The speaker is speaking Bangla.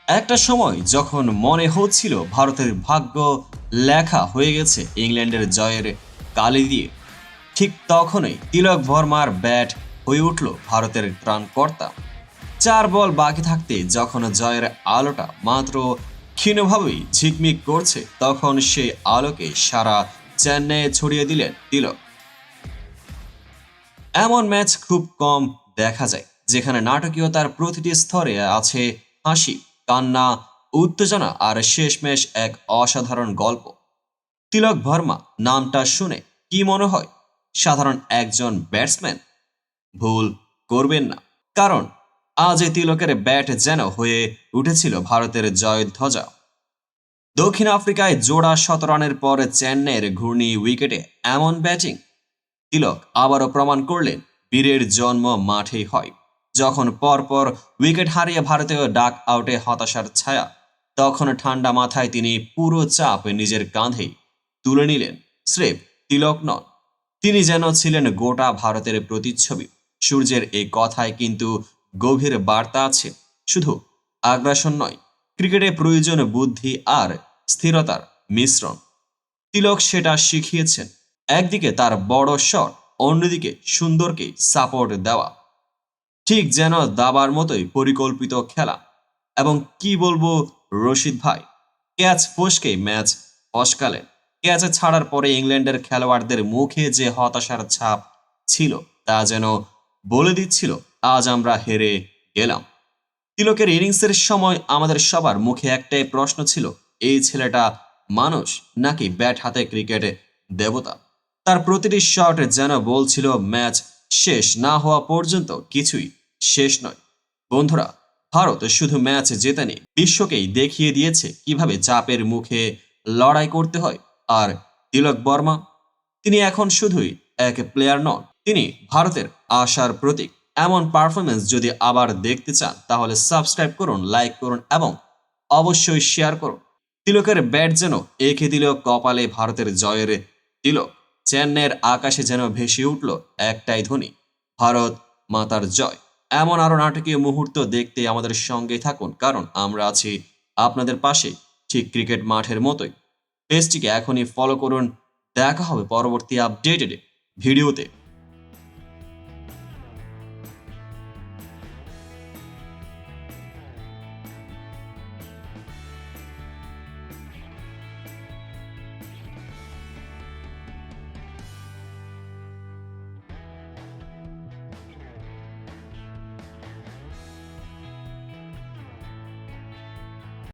একটা সময় যখন মনে হচ্ছিল ভারতের ভাগ্য লেখা হয়ে গেছে ইংল্যান্ডের জয়ের কালি দিয়ে, ঠিক তখনই তিলক ভার্মার ব্যাট হয়ে উঠল ভারতের ত্রাণকর্তা। 4 বল বাকি থাকতে যখন জয়ের আলোটা মাত্র ক্ষীণভাবেই ঝিকমিক করছে, তখন সেই আলোকে সারা চেন্নাইয়ে ছড়িয়ে দিলেন তিলক। এমন ম্যাচ খুব কম দেখা যায়, যেখানে নাটকীয়তার প্রতিটি স্তরে আছে হাসি, কান্না, উত্তেজনা আর শেষমেশ এক অসাধারণ গল্প। তিলক ভার্মা নামটা শুনে কি মনে হয়? সাধারণ একজন ব্যাটসম্যান? ভুল করবেন না, কারণ আজ এই তিলকের ব্যাট যেন হয়ে উঠেছিল ভারতের জয়ধ্বজা। দক্ষিণ আফ্রিকায় জোড়া ১৭ রানের পর চেন্নাইয়ের ঘূর্ণি উইকেটে এমন ব্যাটিং! তিলক আবারও প্রমাণ করলেন বীরের জন্ম মাঠেই হয়। যখন পরপর উইকেট হারিয়ে ভারতীয় ডাক আউটে হতাশার ছায়া, তখন ঠান্ডা মাথায় তিনি পুরো চাপ নিজের কাঁধেই তুলে নিলেন। স্রেফ তিলক নন, তিনি যেন ছিলেন গোটা ভারতের প্রতিচ্ছবি। সূর্যের এই কথায় কিন্তু গভীর বার্তা আছে। শুধু আগ্রাসন নয়, ক্রিকেটে প্রয়োজন বুদ্ধি আর স্থিরতার মিশ্রণ। তিলক সেটা শিখিয়েছেন। একদিকে তার বড় শট, অন্যদিকে সুন্দরকে সাপোর্ট দেওয়া, ঠিক যেন দাবার মতোই পরিকল্পিত খেলা। এবং কি বলবো রশিদ ভাই, ক্যাচ ফসকে ম্যাচ ফসকালেন। ক্যাচ ছাড়ার পরে ইংল্যান্ডের খেলোয়াড়দের মুখে যে হতাশার ছাপ ছিল, তা যেন বলে দিচ্ছিল আজ আমরা হেরে গেলাম। তিলকের ইনিংসের সময় আমাদের সবার মুখে একটাই প্রশ্ন ছিল, এই ছেলেটা মানুষ নাকি ব্যাট হাতে ক্রিকেটে দেবতা? তার প্রতিটি শট যেন বলছিল ম্যাচ শেষ না হওয়া পর্যন্ত কিছুই শেষ নয়। বন্ধুরা, ভারত শুধু ম্যাচ জেতেনি, বিশ্বকেই দেখিয়ে দিয়েছে কিভাবে চাপের মুখে লড়াই করতে হয়। আর তিলক বর্মা, তিনি এখন শুধুই এক প্লেয়ার নন, তিনি ভারতের আশার প্রতীক। এমন পারফরমেন্স যদি আবার দেখতে চান, তাহলে সাবস্ক্রাইব করুন, লাইক করুন এবং অবশ্যই শেয়ার করুন। তিলকের ব্যাট যেন এঁকে দিল কপালে ভারতের জয়ের তিলক। চেন্নাইয়ের আকাশে যেন ভেসে উঠল একটাই ধ্বনি, ভারত মাতার জয়। এমন আরো নাটকীয় মুহূর্ত দেখতে আমাদের সঙ্গেই থাকুন, কারণ আমরা আছি আপনাদের পাশে, ঠিক ক্রিকেট মাঠের মতোই। পেজটিকে এখনই ফলো করুন। দেখা হবে পরবর্তী আপডেটেড ভিডিওতে।